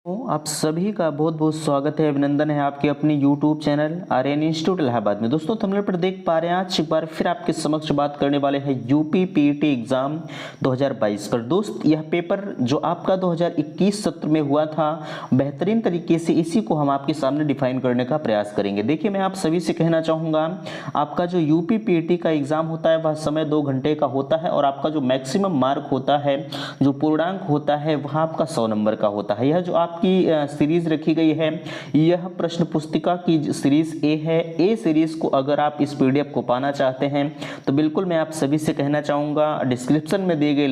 आप सभी का बहुत बहुत स्वागत है, अभिनंदन है आपके अपने YouTube channel Aryan institute Allahabad में। दोस्तों थंबनेल पर देख पा रहे हैं, आज एक बार फिर आपके समक्ष बात करने वाले हैं यूपी पीईटी एग्जाम 2022 पर। दोस्त यह पेपर जो आपका 2021 सत्र में हुआ था, बेहतरीन तरीके से इसी को हम आपके सामने डिफाइन करने का प्रयास करेंगे। देखिए, मैं आप सभी से कहना चाहूँगा, आपका जो यूपी पीईटी का एग्जाम होता है वह समय 2 घंटे का होता है और आपका जो मैक्सिमम मार्क होता है, जो पूर्णांक होता है, वह आपका 100 नंबर का होता है। यह जो आपकी सीरीज रखी गई है, यह प्रश्न पुस्तिका की सीरीज ए है। ए सीरीज को अगर आप इस पीडीएफ को पाना चाहते हैं तो बिल्कुल मैं आप सभी से कहना चाहूँगा, डिस्क्रिप्शन में दिए गए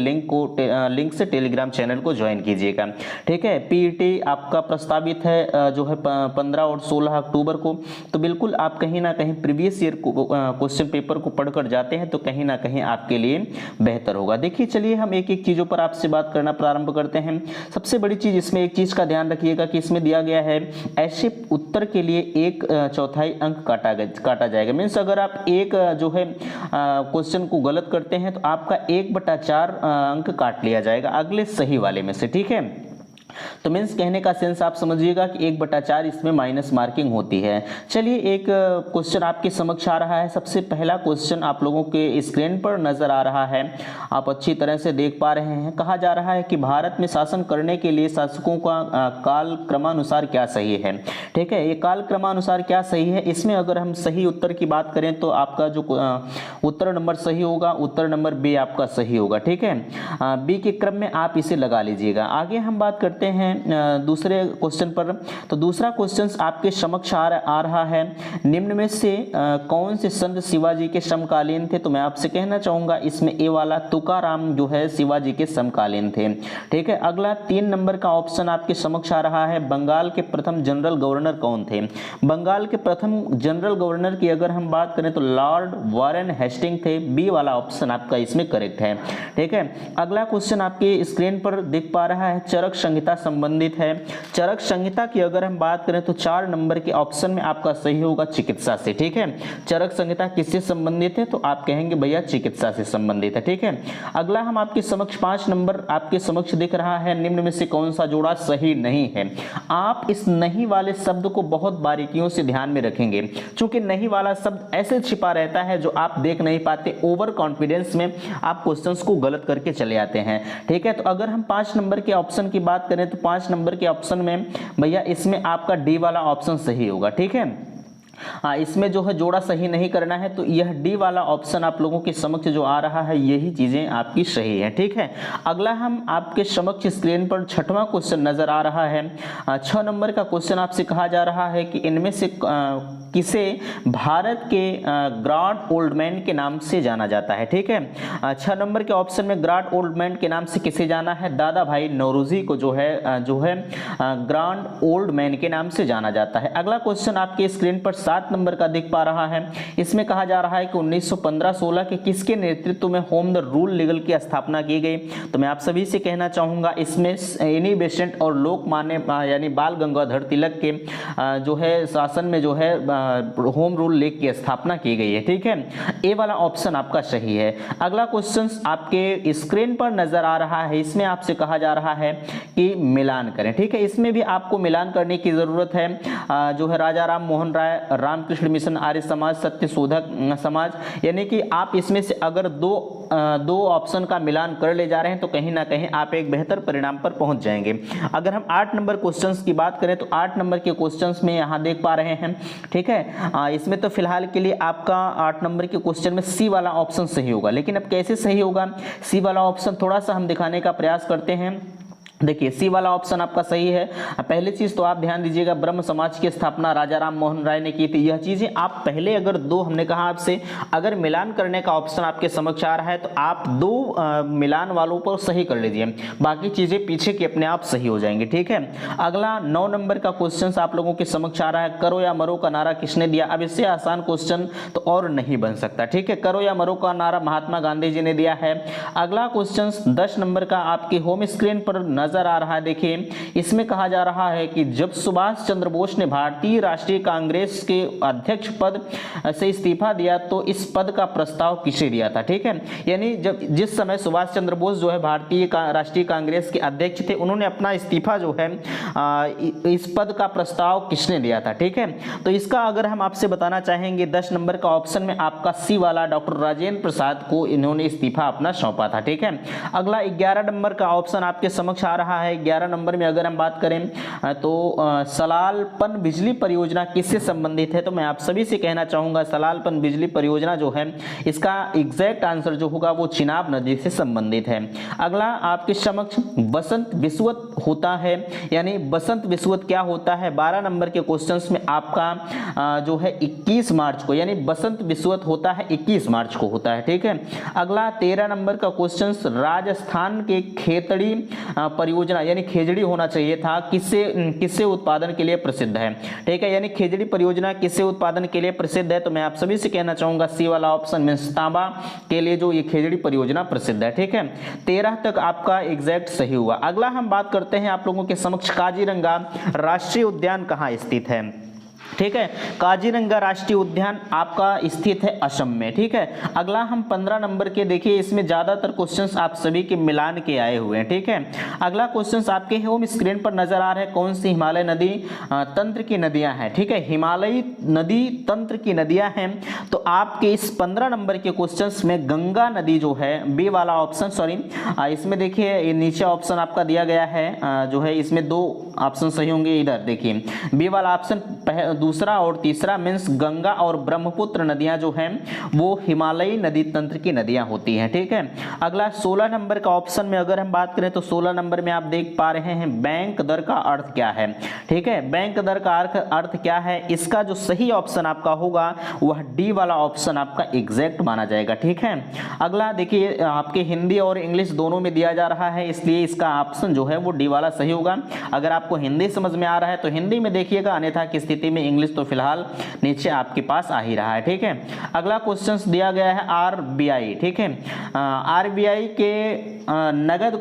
लिंक से टेलीग्राम चैनल को ज्वाइन कीजिएगा। ठीक है, पीईटी आपका प्रस्तावित है जो है 15 और 16 अक्टूबर को। तो बिल्कुल आप कहीं ना कहीं प्रीवियस ईयर क्वेश्चन पेपर को पढ़कर जाते हैं तो कहीं ना कहीं आपके लिए बेहतर होगा। देखिए, चलिए हम एक एक चीज़ों पर आपसे बात करना प्रारंभ करते हैं। सबसे बड़ी चीज़ इसमें एक चीज़ का ध्यान रखिएगा कि इसमें दिया गया है ऐसे उत्तर के लिए 1/4 अंक काटा जाएगा। मीन्स अगर आप एक जो है क्वेश्चन को गलत करते हैं तो आपका 1/4 अंक काट लिया जाएगा अगले सही वाले में से। ठीक है, तो मीन्स कहने का सेंस आप समझिएगा कि 1/4 इसमें माइनस मार्किंग होती है। चलिए, एक क्वेश्चन आपके समक्ष आ रहा है। सबसे पहला क्वेश्चन आप लोगों के स्क्रीन पर नजर आ रहा है, आप अच्छी तरह से देख पा रहे हैं। कहा जा रहा है कि भारत में शासन करने के लिए शासकों का काल क्रमानुसार क्या सही है। ठीक है, ये काल क्रमानुसार क्या सही है, इसमें अगर हम सही उत्तर की बात करें तो आपका जो उत्तर नंबर सही होगा, उत्तर नंबर बी आपका सही होगा। ठीक है, बी के क्रम में आप इसे लगा लीजिएगा। आगे हम बात करते हैं दूसरे क्वेश्चन पर। तो दूसरा क्वेश्चन आपके समक्ष आ रहा है, निम्न में से कौन से संत शिवाजी के समकालीन थे। तो मैं आपसे कहना चाहूंगा, इसमें ए वाला तुकाराम जो है शिवाजी के समकालीन थे। ठीक है, अगला 3 नंबर का ऑप्शन आपके समक्ष आ रहा है, बंगाल के प्रथम जनरल गवर्नर कौन थे। बंगाल के प्रथम जनरल गवर्नर की अगर हम बात करें तो लॉर्ड वारेन हेस्टिंग थे। बी वाला ऑप्शन आपका इसमें करेक्ट है। ठीक है, अगला क्वेश्चन आपके स्क्रीन पर दिख पा रहा है, चरक संहिता संबंधित है। चरक संहिता की अगर हम बात करें तो 4 नंबर के ऑप्शन में आपका सही होगा चिकित्सा से। ठीक है, चरक संहिता किससे संबंधित है तो आप कहेंगे भैया चिकित्सा से संबंधित है। ठीक है, अगला हम आपके समक्ष 5 नंबर आपके समक्ष दिख रहा है, निम्न में से कौन सा जोड़ा सही नहीं है। आप इस नहीं वाले शब्द को बहुत बारीकियों से ध्यान में रखेंगे, क्योंकि नहीं वाला शब्द ऐसे छिपा रहता है जो आप देख नहीं पाते। ओवर कॉन्फिडेंस में आप क्वेश्चंस को गलत करके चले आते हैं। ठीक है, तो अगर हम 5 नंबर के ऑप्शन की बात करें तो 5 नंबर के ऑप्शन में भैया इसमें आपका डी वाला ऑप्शन सही होगा। ठीक है, हाँ, इसमें जो है जोड़ा सही नहीं करना है, तो यह डी वाला ऑप्शन आप लोगों के समक्ष जो आ रहा है, यही चीजें आपकी सही है। ठीक है, अगला हम आपके समक्ष स्क्रीन पर 6वां क्वेश्चन नजर आ रहा है। 6 नंबर का क्वेश्चन आपसे कहा जा रहा है कि इनमें से किसे भारत के ग्रांड ओल्ड मैन के नाम से जाना जाता है। ठीक है, 6 नंबर के ऑप्शन में ग्रांड ओल्ड मैन के नाम से किसे जाना है, दादा भाई नौरोजी को जो है ग्रांड ओल्ड मैन के नाम से जाना जाता है। अगला क्वेश्चन आपके स्क्रीन पर 7 नंबर का दिख पा रहा है। इसमें कहा जा रहा है कि 1915-16 के किसके नेतृत्व में होम द रूल लीगल की स्थापना की गई। तो मैं आप सभी से कहना चाहूंगा, इसमें एनी बेसेंट और लोकमान्य यानी बाल गंगाधर तिलक के जो है शासन में जो है होम रूल लीग की स्थापना की गई है। ठीक है, ए वाला ऑप्शन आपका सही है। अगला क्वेश्चन आपके स्क्रीन पर नजर आ रहा है, इसमें आपसे कहा जा रहा है कि मिलान करें। ठीक है, इसमें भी आपको मिलान करने की जरूरत है। जो है राजा राम मोहन राय, रामकृष्ण मिशन, आर्य समाज, सत्य शोधक समाज, यानी कि आप इसमें से अगर दो ऑप्शन का मिलान कर ले जा रहे हैं तो कहीं ना कहीं आप एक बेहतर परिणाम पर पहुंच जाएंगे। अगर हम 8 नंबर क्वेश्चंस की बात करें तो 8 नंबर के क्वेश्चंस में यहां देख पा रहे हैं। ठीक है, इसमें तो फिलहाल के लिए आपका 8 नंबर के क्वेश्चन में सी वाला ऑप्शन सही होगा, लेकिन अब कैसे सही होगा सी वाला ऑप्शन थोड़ा सा हम दिखाने का प्रयास करते हैं। देखिए, सी वाला ऑप्शन आपका सही है। पहली चीज तो आप ध्यान दीजिएगा, ब्रह्म समाज की स्थापना राजा राम मोहन राय ने की थी। यह चीजें आप पहले अगर दो, हमने कहा आपसे अगर मिलान करने का ऑप्शन आपके समक्ष आ रहा है तो आप 2 मिलान वालों पर सही कर लीजिए, बाकी चीजें पीछे की अपने आप सही हो जाएंगी। ठीक है, अगला 9 नंबर का क्वेश्चन आप लोगों के समक्ष आ रहा है, करो या मरो का नारा किसने दिया। अब इससे आसान क्वेश्चन तो और नहीं बन सकता। ठीक है, करो या मरो का नारा महात्मा गांधी जी ने दिया है। अगला क्वेश्चन 10 नंबर का आपके होम स्क्रीन पर नजर आ रहा है। देखिए इसमें कहा जा रहा है कि जब सुभाष चंद्र बोस ने भारतीय राष्ट्रीय कांग्रेस के अध्यक्ष पद से इस्तीफा दिया तो इस पद का प्रस्ताव किसे दिया था। ठीक है, यानी जब जिस समय सुभाष चंद्र बोस जो है भारतीय राष्ट्रीय कांग्रेस के अध्यक्ष थे, उन्होंने अपना इस्तीफा जो है इस पद का प्रस्ताव किसने दिया था। ठीक है, तो इसका अगर हम आपसे बताना चाहेंगे 10 नंबर का ऑप्शन में आपका सी वाला डॉक्टर राजेंद्र प्रसाद को इन्होंने इस्तीफा अपना सौंपा था। ठीक है, अगला 11 नंबर का ऑप्शन आपके समक्ष आ रहा है। 11 नंबर में अगर हम बात करें तो सलाल पन बिजली परियोजना किससे संबंधित है, तो मैं आप सभी से कहना चाहूंगा सलाल पन बिजली परियोजना जो है इसका एग्जैक्ट आंसर जो होगा वो चिनाब नदी से संबंधित है। अगला आपके समक्ष बसंत विषुवत होता है, यानी बसंत विषुवत क्या होता है। 12 नंबर के क्वेश्चंस में आपका जो है 21 मार्च को, यानी बसंत विषुवत होता है 21 मार्च को होता है। ठीक है, अगला 13 नंबर का क्वेश्चंस राजस्थान के खेतड़ी परियोजना, यानी खेजड़ी होना चाहिए था, किससे उत्पादन के लिए प्रसिद्ध है। ठीक है, यानी खेजड़ी परियोजना किससे उत्पादन के लिए प्रसिद्ध है, तो मैं आप सभी से कहना चाहूंगा सी वाला ऑप्शन में तांबा के लिए जो ये खेजड़ी परियोजना प्रसिद्ध है। ठीक है, 13 तक आपका एग्जैक्ट सही हुआ। अगला हम बात करते हैं आप लोगों के समक्ष काजीरंगा राष्ट्रीय उद्यान कहाँ स्थित है। ठीक है, काजीरंगा राष्ट्रीय उद्यान आपका स्थित है असम में। ठीक है, अगला हम 15 नंबर के देखिए, इसमें ज्यादातर क्वेश्चंस आप सभी के मिलान के आए हुए हैं। ठीक है, अगला क्वेश्चंस आपके होम स्क्रीन पर नजर आ रहे हैं, कौन सी हिमालय नदी तंत्र की नदियां हैं। ठीक है, हिमालयी नदी तंत्र की नदियां हैं, तो आपके इस 15 नंबर के क्वेश्चंस में गंगा नदी जो है, बी वाला ऑप्शन, सॉरी इसमें देखिए नीचे ऑप्शन आपका दिया गया है जो है, इसमें 2 ऑप्शन सही होंगे। इधर देखिए बी वाला ऑप्शन दूसरा और तीसरा मीन्स गंगा और ब्रह्मपुत्र नदियां जो हैं वो हिमालयी नदी तंत्र की नदियां होती हैं। ठीक है, अगला 16 नंबर का ऑप्शन में अगर हम बात करें तो 16 नंबर में आप देख पा रहे हैं बैंक दर का अर्थ क्या है। ठीक है, बैंक दर का अर्थ क्या है, इसका जो सही ऑप्शन आपका होगा वह डी वाला ऑप्शन आपका एग्जैक्ट माना जाएगा। ठीक है, अगला देखिए आपके हिंदी और इंग्लिश दोनों में दिया जा रहा है, इसलिए इसका ऑप्शन जो है वो डी वाला सही होगा। अगर आपको हिंदी समझ में आ रहा है तो हिंदी में देखिएगा, अन्यथा की स्थिति में इंग्लिश तो फिलहाल नीचे आपके पास आ ही रहा है। ठीक है, अगला क्वेश्चन दिया गया है आरबीआई। ठीक है, आरबीआई के नगद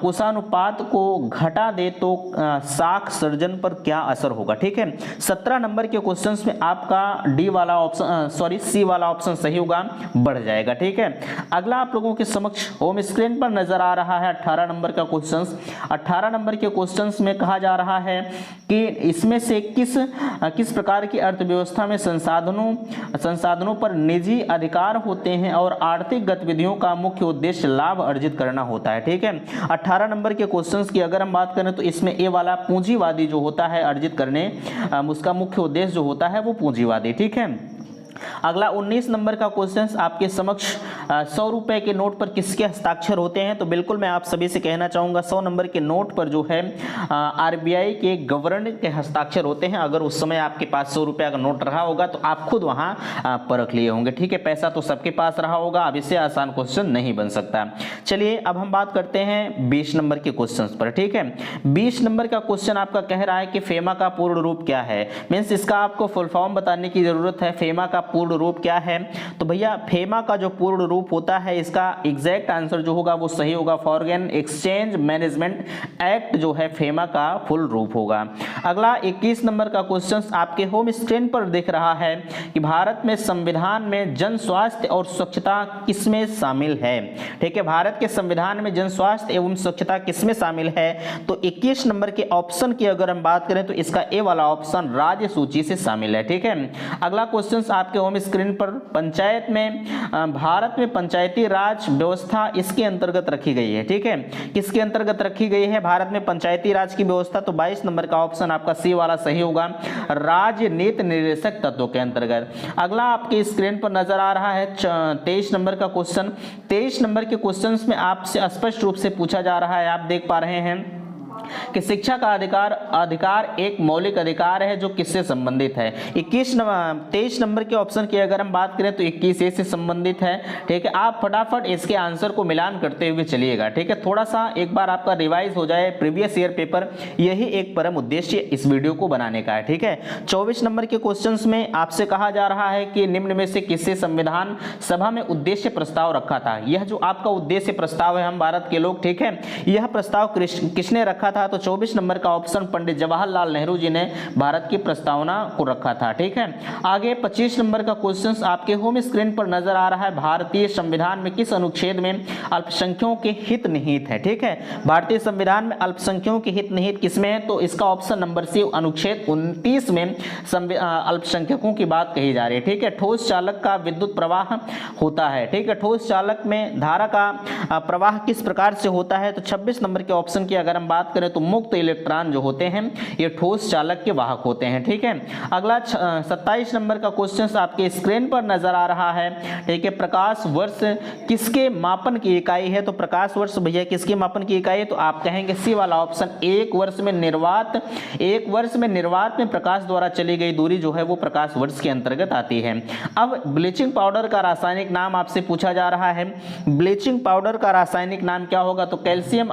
कोषानुपात को घटा दे तो साख सर्जन पर क्या असर होगा। ठीक है, 17 नंबर के क्वेश्चंस में आपका डी वाला ऑप्शन, सॉरी सी वाला ऑप्शन सही होगा, बढ़ जाएगा। ठीक है, अगला आप लोगों के समक्ष होम स्क्रीन पर नजर आ रहा है 18 नंबर का क्वेश्चंस। 18 नंबर के क्वेश्चंस में कहा जा रहा है कि इसमें से किस प्रकार की अर्थव्यवस्था में संसाधनों पर निजी अधिकार होते हैं और आर्थिक गतिविधियों का मुख्य उद्देश्य लाभ अर्जित करना होता है। ठीक है, 18 नंबर के क्वेश्चंस की अगर हम बात करें तो इसमें ए वाला पूंजीवादी जो होता है अर्जित करने, उसका मुख्य उद्देश्य जो होता है वो पूंजीवादी। ठीक है, अगला 19 नंबर का क्वेश्चन आपके समक्ष 100 रुपए के नोट पर किसके हस्ताक्षर होते हैं, तो बिल्कुल मैं आप सभी से कहना चाहूंगा 100 नंबर के नोट पर जो है आरबीआई के गवर्नर के हस्ताक्षर होते हैं। अगर उस समय आपके पास 100 रुपया का नोट रहा होगा तो आप खुद वहां परख लिए होंगे। ठीक है, पैसा तो सबके पास रहा होगा, अब इससे आसान क्वेश्चन नहीं बन सकता। चलिए अब हम बात करते हैं 20 नंबर के क्वेश्चन पर। ठीक है, 20 नंबर का क्वेश्चन आपका कह रहा है कि फेमा का पूर्ण रूप क्या है, मीन्स इसका आपको फुल फॉर्म बताने की जरूरत है। फेमा का पूर्ण रूप क्या है, तो भैया फेमा का जो पूर्ण रूप होता है इसका एग्जैक्ट आंसर जो होगा वो सही होगा, फॉरेन एक्सचेंज मैनेजमेंट एक्ट जो है फेमा का फुल रूप होगा। अगला 21 नंबर का क्वेश्चन आपके होम स्क्रीन पर दिख रहा है कि भारत में संविधान में जन स्वास्थ्य और स्वच्छता किसमें शामिल है। ठीक है, भारत के संविधान में जन स्वास्थ्य एवं स्वच्छता किसमें शामिल है, तो 21 नंबर के ऑप्शन की अगर हम बात करें तो इसका ए वाला ऑप्शन राज्य सूची से शामिल है। ठीक है, अगला क्वेश्चन आपके होम स्क्रीन पर पंचायत में भारत में पंचायती राज व्यवस्था इसके अंतर्गत रखी गई है। ठीक है, किसके अंतर्गत रखी गई है भारत में पंचायती राज की व्यवस्था, तो 22 नंबर का ऑप्शन आपका सी वाला सही होगा, राज्य नीति निर्देशक तत्वों के अंतर्गत। अगला आपके स्क्रीन पर नजर आ रहा है 23 नंबर का क्वेश्चन। 23 नंबर के क्वेश्चन में आपसे स्पष्ट रूप से पूछा जा रहा है, आप देख पा रहे हैं कि शिक्षा का अधिकार एक मौलिक अधिकार है जो किससे संबंधित है। 23 नंबर के ऑप्शन की अगर हम बात करें तो 21 से संबंधित है। ठीक है, आप फटाफट इसके आंसर को मिलान करते हुए चलिएगा। ठीक है, थोड़ा सा एक बार आपका रिवाइज हो जाए प्रीवियस ईयर पेपर, यही एक परम उद्देश्य इस वीडियो को बनाने का है। ठीक है, 24 नंबर के क्वेश्चंस में आपसे कहा जा रहा है कि निम्न में से किससे संविधान सभा में उद्देश्य प्रस्ताव रखा था। यह जो आपका उद्देश्य प्रस्ताव है, हम भारत के लोग, ठीक है, यह प्रस्ताव किसने रखा था? तो 24 नंबर का ऑप्शन पंडित जवाहरलाल नेहरू जी ने भारत की प्रस्तावना को रखा था। ठीक है, आगे 25 नंबर का क्वेश्चन आपके होम स्क्रीन पर नजर आ रहा है। भारतीय संविधान में किस अनुच्छेद में अल्पसंख्यकों के हित निहित है? ठीक है, भारतीय संविधान में अल्पसंख्यकों के हित निहित किसमें है? तो इसका ऑप्शन नंबर सी, अनुच्छेद 29 में अल्पसंख्यकों की बात कही जा रही है। ठीक है, ठोस चालक का विद्युत प्रवाह होता है। ठीक है, ठोस चालक में धारा का प्रवाह किस प्रकार से होता है? तो 26 नंबर के ऑप्शन की अगर हम बात करें तो मुक्त इलेक्ट्रॉन जो होते हैं ये ठोस चालक के वाहक होते हैं। ठीक है, अगला 27 नंबर का क्वेश्चन आपके स्क्रीन पर नजर आ रहा है। ठीक है, प्रकाश वर्ष किसके मापन की इकाई है? तो प्रकाश वर्ष भैया किसके मापन की इकाई है? तो आप कहेंगे सी वाला ऑप्शन। एक वर्ष में निर्वात में प्रकाश द्वारा चली गई दूरी जो है वो प्रकाश वर्ष के अंतर्गत आती है। अब ब्लीचिंग पाउडर का रासायनिक नाम आपसे पूछा जा रहा है। ब्लीचिंग पाउडर का रासायनिक नाम क्या होगा? तो कैल्शियम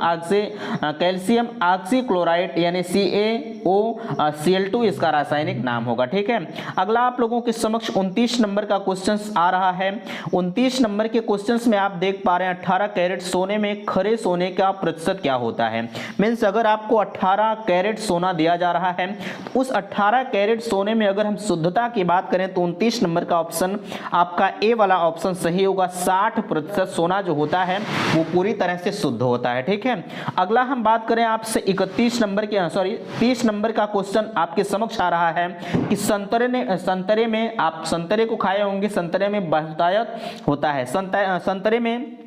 ऑक्सीक्लोराइड यानी CaOCl2 इसका रासायनिक नाम होगा। ठीक है, अगला आप लोगों के समक्ष 29 नंबर का क्वेश्चन आ रहा है। 29 नंबर के क्वेश्चन में आप देख पा रहे हैं 18 कैरेट सोने में खरे सोने का प्रतिशत क्या होता है। मीन्स अगर आपको 18 कैरेट सोना दिया जा रहा है तो उस 18 कैरेट सोने में अगर हम शुद्धता की बात करें तो 29 नंबर का ऑप्शन आपका ए वाला ऑप्शन सही होगा। 60% सोना जो होता है वो पूरी तरह से शुद्ध होता है। ठीक है, अगला हम बात करें आपसे 30 नंबर का क्वेश्चन आपके समक्ष आ रहा है कि संतरे में आप संतरे को खाए होंगे, संतरे में बहुतायत होता है। संतरे में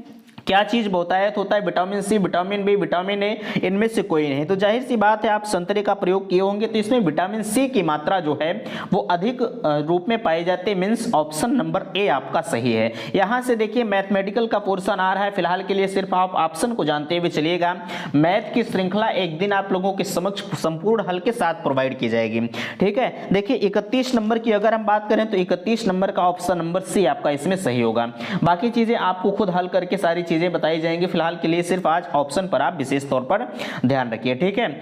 क्या चीज बहुतायत होता है? Vitamin C, vitamin B, vitamin A, इनमें से कोई नहीं। तो जाहिर सी बात है आप संतरे का प्रयोग किए होंगे तो इसमें विटामिन सी की मात्रा जो है वो अधिक रूप में पाई जाती है। मीन्स ऑप्शन नंबर ए आपका सही है। यहां से देखिए मैथमेटिकल का पोर्शन आ रहा है। फिलहाल के लिए सिर्फ आप ऑप्शन को जानते हुए चलिएगा। मैथ की श्रृंखला एक दिन आप लोगों के समक्ष संपूर्ण हल के साथ प्रोवाइड की जाएगी। ठीक है, देखिए 31 नंबर की अगर हम बात करें तो 31 नंबर का ऑप्शन नंबर सी आपका इसमें सही होगा। बाकी चीजें आपको खुद हल करके सारी चीजें बताई जाएंगी। फिलहाल के लिए सिर्फ आज ऑप्शन पर आप विशेष तौर पर ध्यान रखिए। ठीक है,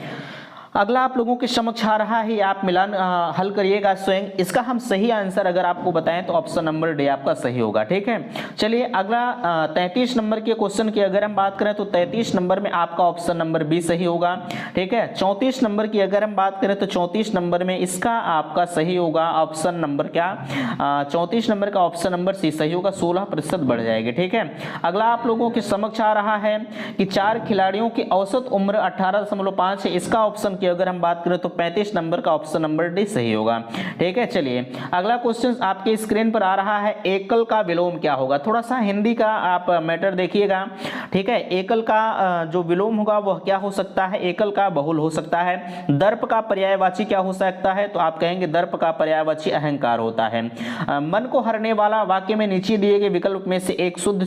अगला आप लोगों के समक्ष आ रहा है, आप मिलान हल करिएगा स्वयं। इसका हम सही आंसर अगर आपको बताएं तो ऑप्शन नंबर डी आपका सही होगा। ठीक है, चलिए अगला 33 नंबर के क्वेश्चन की अगर हम बात करें तो 33 नंबर में आपका ऑप्शन नंबर बी सही होगा। ठीक है, 34 नंबर की अगर हम बात करें तो 34 नंबर में इसका आपका सही होगा ऑप्शन नंबर क्या? 34 नंबर का ऑप्शन नंबर सी सही होगा। 16% बढ़ जाएगी। ठीक है, अगला आप लोगों के समक्ष आ रहा है कि 4 खिलाड़ियों की औसत उम्र 18.5 है। इसका ऑप्शन की अगर हम बात करें तो 35 नंबर का ऑप्शन नंबर डी सही होगा। ठीक है, चलिए अगला क्वेश्चन आपके स्क्रीन पर आ रहा है। एकल का विलोम क्या होगा? थोड़ा सा हिंदी का आप मैटर देखिएगा। ठीक है, एकल का जो विलोम होगा वह क्या हो सकता है? एकल का बहुल हो सकता है। दर्प का पर्यायवाची क्या हो सकता है? तो आप कहेंगे दर्प का पर्यायवाची अहंकार होता है। मन को हरने वाला वाक्य में नीचे दिए गए विकल्प में से एक शुद्ध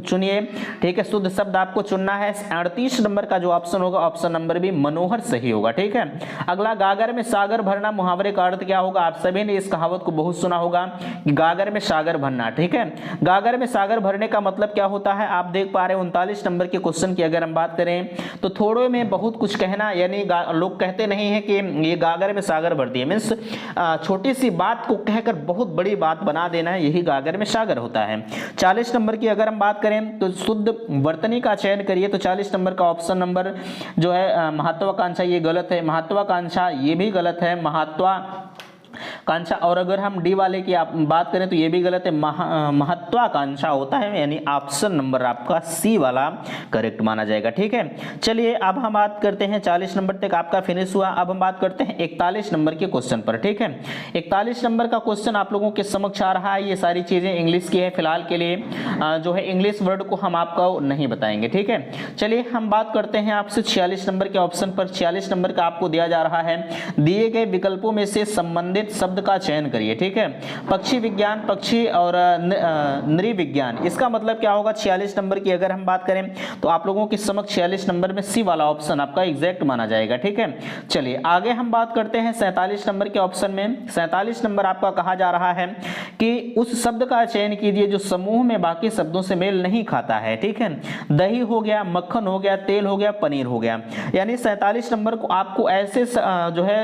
चुनिए। ठीक है, शुद्ध शब्द आपको चुनना है। 38 नंबर का जो ऑप्शन होगा ऑप्शन नंबर बी मनोहर सही होगा। ठीक है, अगला गागर में सागर भरना मुहावरे का अर्थ क्या होगा? आप सभी ने इस कहावत को बहुत सुना होगा कि गागर में सागर भरना। ठीक है, गागर में सागर भरने का मतलब क्या होता है? आप देख पा रहे हैं 39 नंबर के क्वेश्चन की अगर हम बात करें तो थोड़े में बहुत कुछ कहना, यानी लोग कहते नहीं है कि ये गागर में सागर भर दिए। मीन्स छोटी सी बात को कहकर बहुत बड़ी बात बना देना है, यही गागर में सागर होता है। 40 नंबर की अगर हम बात करें तो शुद्ध वर्तनी का चयन करिए। तो 40 नंबर का ऑप्शन नंबर जो है महत्वाकांक्षा, ये गलत है। महत्वाकांक्षा ये भी गलत है। महत्वाकांक्षा, और अगर हम डी वाले की बात करें तो ये भी गलत है। महत्वाकांक्षा होता है, यानी ऑप्शन नंबर आपका सी वाला करेक्ट माना जाएगा। ठीक है, चलिए अब हम बात करते हैं 40 नंबर तक आपका फिनिश हुआ। अब हम बात करते हैं 41 नंबर के क्वेश्चन पर। ठीक है, 41 नंबर का क्वेश्चन आप लोगों के समक्ष आ रहा है। ये सारी चीजें इंग्लिश की है। फिलहाल के लिए जो है इंग्लिश वर्ड को हम आपको नहीं बताएंगे। ठीक है, चलिए हम बात करते हैं आपसे 46 नंबर के ऑप्शन पर। 46 नंबर का आपको दिया जा रहा है, दिए गए विकल्पों में से संबंधित शब्द शब्द का चयन करिए। ठीक है, पक्षी विज्ञान, पक्षी और नृविज्ञान, इसका मतलब क्या होगा 46 नंबर की अगर हम बात करें तो आप लोगों के समक्ष 46 नंबर में सी वाला ऑप्शन आपका एग्जैक्ट माना जाएगा। ठीक है, चलिए आगे हम बात करते हैं 47 नंबर के ऑप्शन में। 47 नंबर आपका कहा जा रहा है कि उस शब्द का चयन कीजिए जो समूह में बाकी शब्दों से मेल नहीं खाता है। ठीक है, दही हो गया, मक्खन हो गया, तेल हो गया, पनीर हो गया। यानी 47 नंबर को आपको ऐसे जो है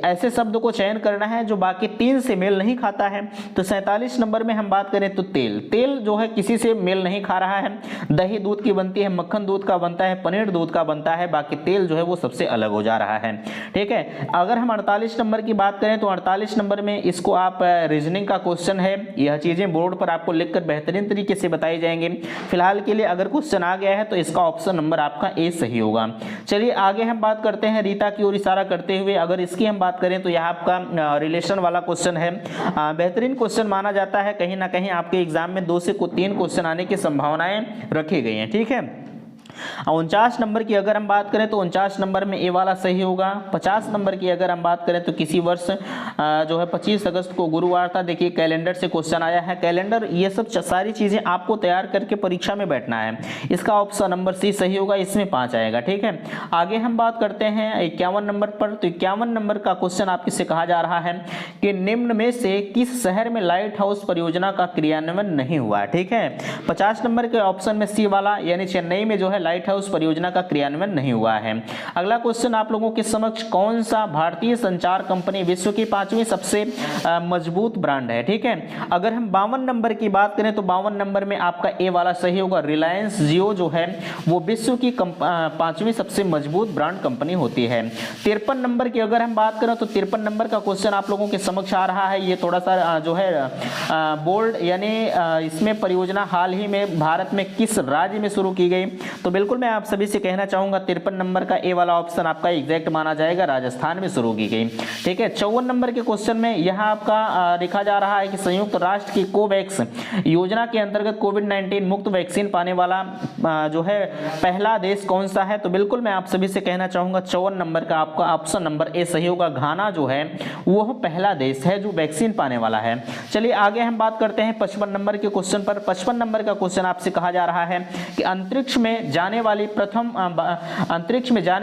ऐसे शब्द को चयन करना है जो बाकी 3 से मेल नहीं खाता है। तो 47 नंबर में हम बात करें तो तेल, तेल जो है किसी से मेल नहीं खा रहा है। दही दूध की बनती है, मक्खन दूध का बनता है, पनीर दूध का बनता है, बाकी तेल जो है वो सबसे अलग हो जा रहा है। ठीक है, अगर हम 48 नंबर की बात करें तो 48 नंबर में इसको आप रीजनिंग का क्वेश्चन है, यह चीजें बोर्ड पर आपको लिखकर बेहतरीन तरीके से बताई जाएंगे। फिलहाल के लिए अगर क्वेश्चन आ गया है तो इसका ऑप्शन नंबर आपका ए सही होगा। चलिए आगे हम बात करते हैं रीता की ओर इशारा करते हुए। अगर इसकी हम बात करें तो यह आपका रिलेशन वाला क्वेश्चन है, बेहतरीन क्वेश्चन माना जाता है। कहीं ना कहीं आपके एग्जाम में 2 से 3 क्वेश्चन आने की संभावनाएं रखी गई हैं। ठीक है, 49 नंबर की अगर हम बात करें तो 49 नंबर में ए वाला सही होगा। 50 नंबर की अगर हम बात करें तो किसी वर्ष जो है 25 अगस्त को गुरुवार था। देखिए कैलेंडर से क्वेश्चन आया है, कैलेंडर ये सब सारी चीजें आपको तैयार करके परीक्षा में बैठना है। इसका ऑप्शन नंबर सी सही होगा, इसमें 5 आएगा। ठीक है, आगे हम बात करते हैं 51 नंबर पर। तो 51 नंबर का क्वेश्चन आपसे से कहा जा रहा है कि निम्न में से किस शहर में लाइट हाउस परियोजना का क्रियान्वयन नहीं हुआ। ठीक है, 50 नंबर के ऑप्शन में सी वाला यानी चेन्नई में जो है लाइट हाउस परियोजना का क्रियान्वयन नहीं हुआ है। अगला क्वेश्चन आप लोगों के समक्ष, कौन सा भारतीय संचार कंपनी विश्व की 5वीं सबसे मजबूत ब्रांड है। ठीक है, अगर हम 52 नंबर की बात करें तो 52 नंबर में आपका ए वाला सही होगा। रिलायंस जियो जो है वो विश्व की 5वीं सबसे मजबूत ब्रांड कंपनी होती है। 53 नंबर की अगर हम बात करें तो 53 नंबर का क्वेश्चन आप लोगों के समक्ष आ रहा है। ये थोड़ा सा जो है बोल्ड, यानी इसमें परियोजना हाल ही में भारत में किस राज्य में शुरू की गई। तो बिल्कुल मैं आप सभी से कहना चाहूंगा 53 नंबर का ए वाला ऑप्शन आपका एग्जैक्ट माना जाएगा, राजस्थान में शुरू की गई। ठीक है, 54 नंबर के क्वेश्चन में यह आपका लिखा जा रहा है कि संयुक्त राष्ट्र की कोवैक्स योजना के अंतर्गत कोविड-19 मुक्त वैक्सीन पाने वाला जो है पहला देश कौन सा है। तो बिल्कुल मैं आप सभी से कहना चाहूंगा 54 नंबर का आपका ऑप्शन नंबर ए सही होगा। घाना जो है वो पहला देश है जो वैक्सीन पाने वाला है। चलिए आगे हम बात करते हैं 55 नंबर के क्वेश्चन पर। 55 नंबर का क्वेश्चन आपसे कहा जा रहा है कि अंतरिक्ष में जाने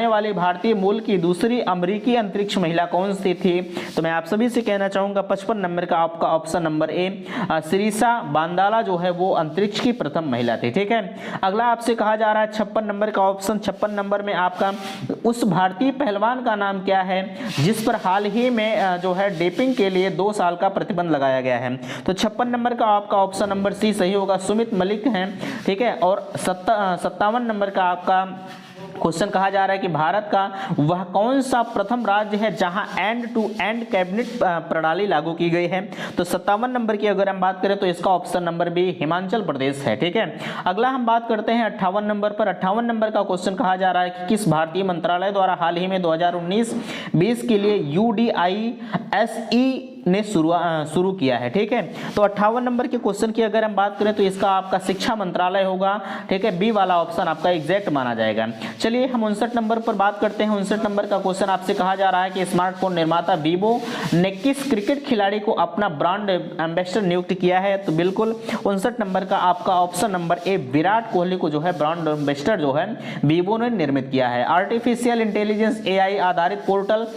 वाली भारतीय मूल की दूसरी अमेरिकी अंतरिक्ष महिला कौन सी थी। तो मैं आप सभी से कहना चाहूंगा 55 नंबर का आपका ऑप्शन नंबर ए सिरिसा बांदाला जो है वो अंतरिक्ष की प्रथम महिला थी। ठीक है, अगला आपसे कहा जा रहा है 56 नंबर का ऑप्शन। 56 नंबर में आपका उस भारतीय पहलवान का नाम क्या है जिस पर हाल ही में जो है डोपिंग के लिए 2 साल का प्रतिबंध लगाया गया है। तो 56 नंबर का आपका ऑप्शन नंबर सी सही होगा, सुमित मलिक हैं। ठीक है, और 57 नंबर का आपका क्वेश्चन कहा जा रहा है कि भारत का वह कौन सा प्रथम राज्य है जहां एंड टू एंड कैबिनेट प्रणाली लागू की गई है। तो 57 नंबर की अगर हम बात करें तो इसका option number B Himachal Pradesh है। ठीक है, अगला हम बात करते हैं 58 नंबर पर। 58 नंबर का क्वेश्चन कहा जा रहा है कि किस भारतीय मंत्रालय द्वारा हाल ही में 2019-20 के लिए UDISE ने शुरू किया है। ठीक है, तो 58 नंबर के क्वेश्चन की अगर हम बात करें तो इसका आपका शिक्षा मंत्रालय होगा। ठीक है, बी वाला ऑप्शन आपका एग्जैक्ट माना जाएगा। चलिए हम 59 नंबर पर बात करते हैं। 59 नंबर का क्वेश्चन आपसे कहा जा रहा है कि स्मार्टफोन निर्माता वीवो ने किस क्रिकेट खिलाड़ी को अपना ब्रांड एम्बेसडर नियुक्त किया है। तो बिल्कुल 59 नंबर का आपका option number A Virat Kohli को जो है ब्रांड एम्बेसडर जो है वीवो ने निर्मित किया है। आर्टिफिशियल इंटेलिजेंस AI आधारित पोर्टल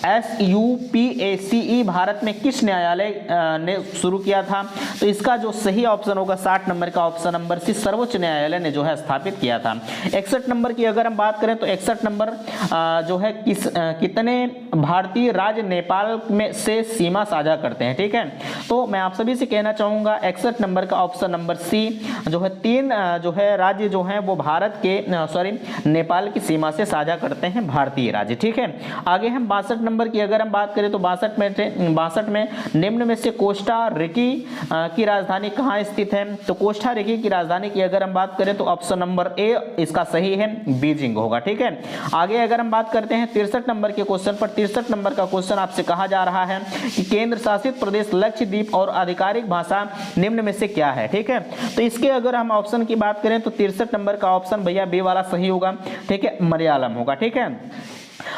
SUPACE भारत में किस न्यायालय ने शुरू किया था। तो इसका जो सही ऑप्शन होगा 60 नंबर का ऑप्शन नंबर सी, सर्वोच्च न्यायालय ने जो है स्थापित किया था। 61 नंबर की अगर हम बात करें तो 61 नंबर जो है कितने भारतीय राज्य नेपाल में से सीमा साझा करते हैं। ठीक है, तो मैं आप सभी से कहना चाहूंगा 61 नंबर का ऑप्शन नंबर सी जो है 3 जो है राज्य जो है वो भारत के नेपाल की सीमा से साझा करते हैं भारतीय राज्य। ठीक है, आगे हम 62 नंबर की अगर हम बात करें तो 62 में निम्न में से कोस्टा रिकी की राजधानी कहां स्थित है। तो कोस्टा रिकी की राजधानी की अगर हम बात करें तो ऑप्शन नंबर ए इसका सही है, बीजिंग होगा। ठीक है, आगे अगर हम बात करते हैं 63 नंबर के क्वेश्चन पर। 63 नंबर का क्वेश्चन आपसे कहा जा रहा है कि केंद्र शासित प्रदेश लक्षद्वीप और आधिकारिक भाषा निम्न में से क्या है। ठीक है, तो इसके अगर हम ऑप्शन की बात करें तो 63 नंबर का ऑप्शन भैया बी वाला सही होगा। ठीक है, मलयालम होगा। ठीक है,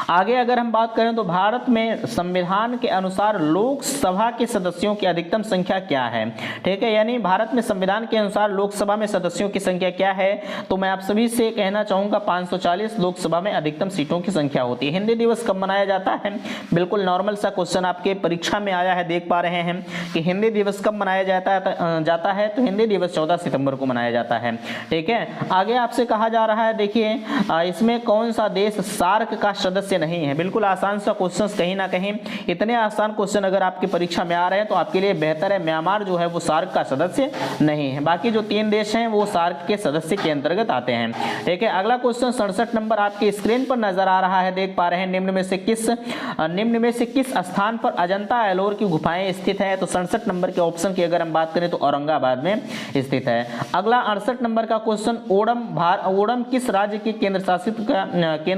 आगे अगर हम बात करें तो भारत में संविधान के अनुसार लोकसभा के सदस्यों की अधिकतम संख्या क्या है, ठीक है, यानी भारत में संविधान के अनुसार लोकसभा में सदस्यों की संख्या क्या है, तो मैं आप सभी से कहना चाहूंगा 540 लोकसभा में अधिकतम सीटों की संख्या होती है। हिंदी दिवस कब मनाया जाता है, बिल्कुल नॉर्मल सा क्वेश्चन आपके परीक्षा में आया है, देख पा रहे हैं कि हिंदी दिवस कब मनाया जाता है, तो हिंदी दिवस 14 सितंबर को मनाया जाता है, ठीक है। आगे आपसे कहा जा रहा है, देखिए इसमें कौन सा देश सार्क का सदस्य नहीं है, बिल्कुल आसान सा क्वेश्चन, कहीं ना कहीं इतने आसान क्वेश्चन अगर आपकी परीक्षा में आ रहे हैं तो आपके लिए बेहतर है। म्यांमार जो है वो सार्क का सदस्य नहीं है, बाकी जो 3 देश हैं वो सार्क के सदस्य के अंतर्गत आते हैं, ठीक है। अगला क्वेश्चन 67 नंबर आपके स्क्रीन पर नजर आ रहा है, देख पा रहे हैं, निम्न में से किस स्थान पर अजंता एलोर की गुफाएं स्थित है, तो 67 नंबर के ऑप्शन की अगर हम बात करें तो औरंगाबाद में स्थित है। अगला 68 नंबर का क्वेश्चन ओणम किस राज्य की केंद्र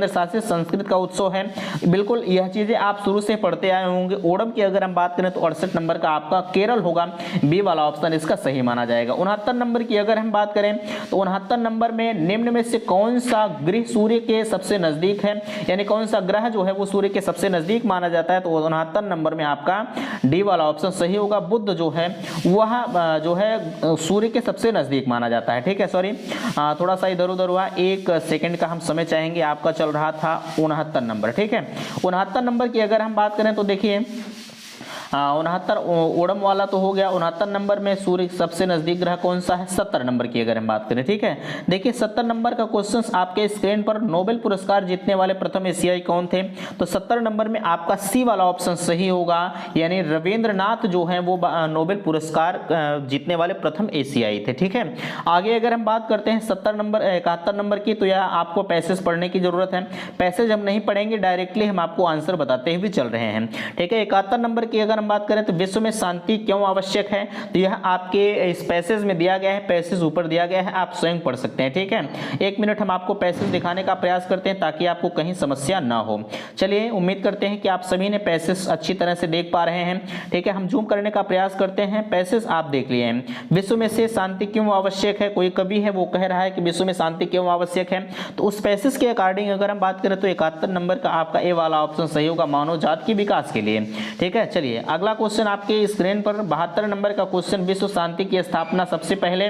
शासित संस्कृत का उत्सव है, बिल्कुल यह चीजें आप शुरू से पढ़ते आए होंगे। ओणम की अगर हम बात करें तो 68 नंबर का आपका केरल होगा, बी वाला ऑप्शन इसका सही माना जाएगा। 69 नंबर की अगर हम बात करें तो 69 नंबर में निम्न में से कौन सा ग्रह सूर्य के सबसे नजदीक है, यानी कौन सा ग्रह जो है वो सूर्य के सबसे नजदीक माना जाता है, तो 69 नंबर में आपका डी वाला ऑप्शन सही होगा। बुध जो है वह जो है सूर्य के सबसे नजदीक माना जाता है, ठीक है। सॉरी थोड़ा सा इधर उधर हुआ, 1 सेकंड का हम समय चाहेंगे। आपका चल रहा था 69 नंबर, ठीक है। 69 नंबर की अगर हम बात करें तो देखिए 69 ओणम वाला तो हो गया। 69 नंबर में सूर्य सबसे नजदीक ग्रह कौन सा है, 70 नंबर की अगर हम बात करें, ठीक है। देखिए 70 नंबर का क्वेश्चन आपके स्क्रीन पर, नोबेल पुरस्कार जीतने वाले प्रथम एशियाई कौन थे, तो 70 नंबर में आपका सी वाला ऑप्शन सही होगा, यानी रविंद्रनाथ जो है वो नोबेल पुरस्कार जीतने वाले प्रथम एशियाई थे, ठीक है। आगे अगर हम बात करते हैं 71 नंबर की, तो यह आपको पैसेज पढ़ने की जरूरत है। पैसेज हम नहीं पढ़ेंगे, डायरेक्टली हम आपको आंसर बताते हुए चल रहे हैं, ठीक है। 71 नंबर की अगर हम बात करें तो विश्व में शांति क्यों आवश्यक है, तो यह आपके इस पैसेज में दिया गया है, पैसेज ऊपर दिया गया है, आप स्वयं पढ़ सकते हैं, ठीक है। 1 मिनट हम आपको पैसेज दिखाने का प्रयास करते हैं ताकि आपको कहीं समस्या ना हो। चलिए उम्मीद करते हैं कि आप सभी ने पैसेज अच्छी तरह से देख पा रहे हैं, ठीक है। हम जूम करने का प्रयास करते हैं, पैसेज आप देख लिए हैं। विश्व में से शांति क्यों आवश्यक है, कोई कवि है वो कह रहा है कि विश्व में शांति क्यों आवश्यक है, तो उस पैसेज के अकॉर्डिंग अगर हम बात करें तो 71 नंबर का आपका ए वाला ऑप्शन सही होगा, मानव जाति के विकास के लिए, ठीक है। चलिए अगला क्वेश्चन आपके स्क्रीन पर 72 नंबर का क्वेश्चन, विश्व शांति की स्थापना सबसे पहले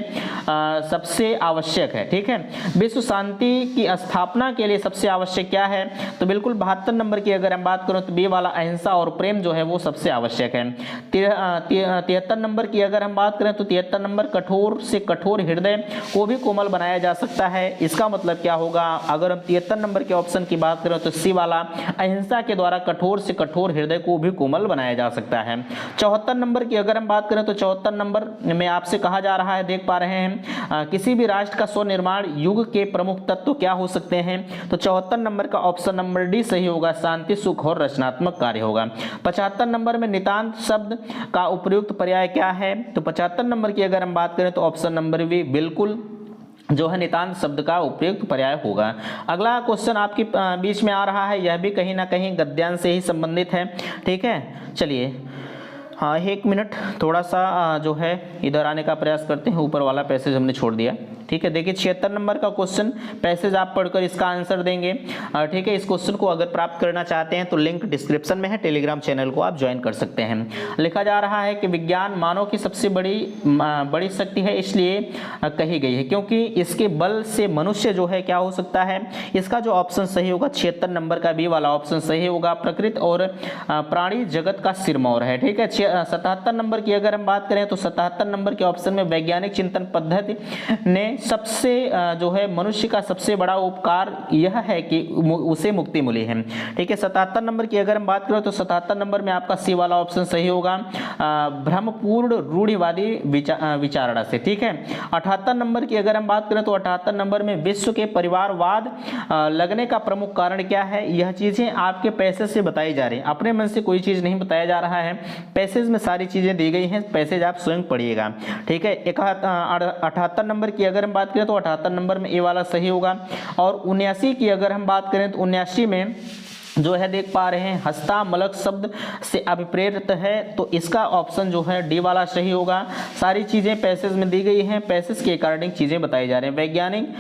सबसे आवश्यक है, ठीक है। विश्व शांति की स्थापना के लिए सबसे आवश्यक क्या है, तो बिल्कुल 72 नंबर की अगर हम बात करें तो बी वाला अहिंसा और प्रेम जो है वो सबसे आवश्यक है। 73 नंबर की अगर हम बात करें तो 73 नंबर कठोर से कठोर हृदय को भी कोमल बनाया जा सकता है, इसका मतलब क्या होगा, अगर हम 73 नंबर के ऑप्शन की बात करें तो सी वाला अहिंसा के द्वारा कठोर से कठोर हृदय को भी कोमल बनाया जा सकता है। 74 नंबर की अगर हम बात करें तो 74 नंबर में आपसे कहा जा रहा है, देख पा रहे हैं, किसी भी राष्ट्र का स्वनिर्माण युग के प्रमुख तत्व क्या हो सकते हैं, तो 74 नंबर का ऑप्शन नंबर डी सही होगा, शांति सुख और रचनात्मक कार्य होगा। 75 नंबर में नितांत शब्द का उपयुक्त पर्याय क्या है, तो 75 नंबर की अगर हम बात करें तो ऑप्शन नंबर बी बिल्कुल जो है नितांत शब्द का उपयुक्त पर्याय होगा। अगला क्वेश्चन आपके बीच में आ रहा है, यह भी कहीं ना कहीं गद्यांश से ही संबंधित है, ठीक है। चलिए हाँ 1 मिनट थोड़ा सा जो है इधर आने का प्रयास करते हैं, ऊपर वाला पैसेज हमने छोड़ दिया, ठीक है। देखिए 76 नंबर का क्वेश्चन, पैसेज आप पढ़कर इसका आंसर देंगे, ठीक है। इस क्वेश्चन को अगर प्राप्त करना चाहते हैं तो लिंक डिस्क्रिप्शन में है, टेलीग्राम चैनल को आप ज्वाइन कर सकते हैं। लिखा जा रहा है कि विज्ञान मानव की सबसे बड़ी शक्ति है, इसलिए कही गई है क्योंकि इसके बल से मनुष्य जो है क्या हो सकता है, इसका जो ऑप्शन सही होगा 76 नंबर का बी वाला ऑप्शन सही होगा, प्रकृति और प्राणी जगत का सिरमौर है, ठीक है। 77 नंबर की अगर हम बात करें तो 77 नंबर के ऑप्शन में वैज्ञानिक चिंतन पद्धति ने सबसे जो है मनुष्य का सबसे बड़ा उपकार यह है कि उसे मुक्ति मिली है, ठीक है। 77 नंबर की अगर हम बात करें तो 77 नंबर में आपका सी वाला ऑप्शन सही होगा, भ्रमपूर्ण रूढ़िवादी विचारणा से, ठीक है। 78 नंबर की अगर हम बात करें तो 78 नंबर में विश्व के परिवारवाद लगने का प्रमुख कारण क्या है, यह चीजें आपके पैसेज से बताई जा रही है, अपने मन से कोई चीज नहीं बताया जा रहा है, पैसेज में सारी चीजें दी गई हैं, पैसेज आप स्वयं पढ़िएगा, ठीक है। 78 नंबर की अगर हम बात करें तो 78 नंबर में ए वाला सही होगा, और 79 की अगर हम बात करें तो 79 में जो है देख पा रहे हैं हस्तामलक शब्द से अभिप्रेत है, तो इसका ऑप्शन जो है डी वाला सही होगा। सारी चीजें पैसेज में दी गई हैं, पैसेज के अकॉर्डिंग चीजें बताई जा रही हैं। वैज्ञानिक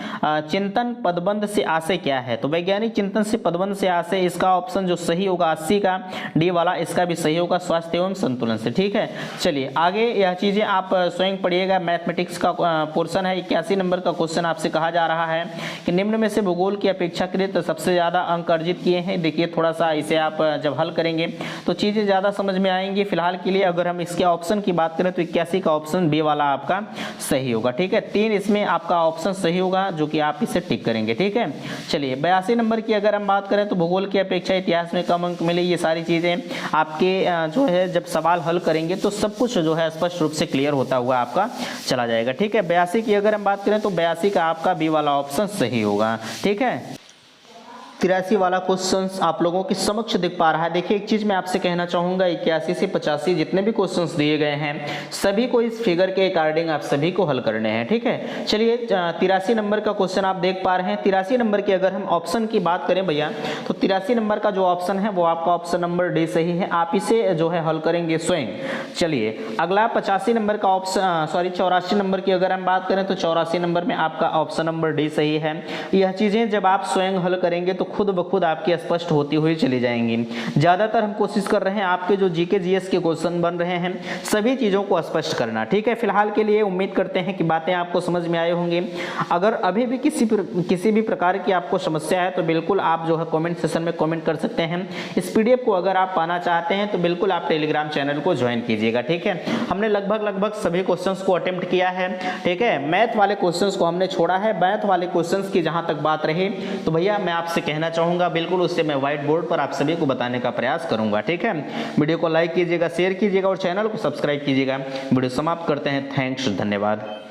चिंतन पदबंध से आशय क्या है, तो वैज्ञानिक चिंतन से पदबंध से आशय इसका ऑप्शन जो सही होगा 80 का डी वाला, इसका भी सही होगा स्वास्थ्य एवं संतुलन से। ठीक है, चलिए आगे यह चीजें आप स्वयं पढ़िएगा। मैथमेटिक्स का पोर्शन है, 81 नंबर का क्वेश्चन आपसे कहा जा रहा है कि निम्न में से भूगोल की अपेक्षाकृत सबसे ज्यादा अंक अर्जित किए हैं। देखिए थोड़ा सा इसे आप जब हल करेंगे तो चीजें ज्यादा समझ में आएंगी। फिलहाल के लिए अगर हम इसके ऑप्शन की बात करें तो 81 का ऑप्शन बी वाला आपका सही होगा। ठीक है, 3 इसमें आपका ऑप्शन सही होगा जो कि आप इसे टिक करेंगे। ठीक है, चलिए 82 नंबर की अगर हम बात करें तो भूगोल की अपेक्षा इतिहास में कम अंक मिले। ये सारी चीजें आपके जो है जब सवाल हल करेंगे तो सब कुछ जो है स्पष्ट रूप से क्लियर होता हुआ आपका चला जाएगा। ठीक है, 82 की अगर हम बात करें तो 82 का आपका बी वाला ऑप्शन सही होगा। ठीक है, 83 वाला क्वेश्चन आप लोगों के समक्ष दिख पा रहा है। देखिए एक चीज मैं आपसे कहना चाहूंगा, 81 से 85 जितने भी क्वेश्चंस दिए गए हैं सभी को इस फिगर के अकॉर्डिंग आप सभी को हल करने हैं। ठीक है, चलिए 83 नंबर का क्वेश्चन आप देख पा रहे हैं। 83 नंबर की अगर हम ऑप्शन की बात करें भैया तो 83 नंबर का जो ऑप्शन है वो आपका ऑप्शन नंबर डी सही है। आप इसे जो है हल करेंगे स्वयं। चलिए अगला 85 नंबर का ऑप्शन 84 नंबर की अगर हम बात करें तो 84 नंबर में आपका ऑप्शन नंबर डी सही है। यह चीजें जब आप स्वयं हल करेंगे तो खुद ब खुद आपकी स्पष्ट होती हुई चली जाएंगी। ज्यादातर हम कोशिश कर रहे हैं आपके जो जीके जीएस के क्वेश्चन बन रहे हैं सभी चीजों को स्पष्ट करना। ठीक है, फिलहाल के लिए उम्मीद करते हैं कि बातें आपको समझ में आई होंगी। अगर अभी भी किसी भी प्रकार की आपको समस्या है तो बिल्कुल आप जो है कमेंट सेक्शन में कमेंट कर सकते हैं। इस पीडीएफ को अगर आप पाना चाहते हैं तो बिल्कुल आप टेलीग्राम चैनल को ज्वाइन कीजिएगा। ठीक है, हमने लगभग सभी क्वेश्चंस को अटेम्प्ट किया है। ठीक है, मैथ वाले क्वेश्चंस को हमने छोड़ा है। मैथ वाले क्वेश्चंस की जहां तक बात रही तो भैया मैं आपसे कहना चाहूंगा बिल्कुल उससे मैं व्हाइट बोर्ड पर आप सभी को बताने का प्रयास करूंगा। ठीक है, वीडियो को लाइक कीजिएगा, शेयर कीजिएगा और चैनल को सब्सक्राइब कीजिएगा। वीडियो समाप्त करते हैं। थैंक्स, धन्यवाद।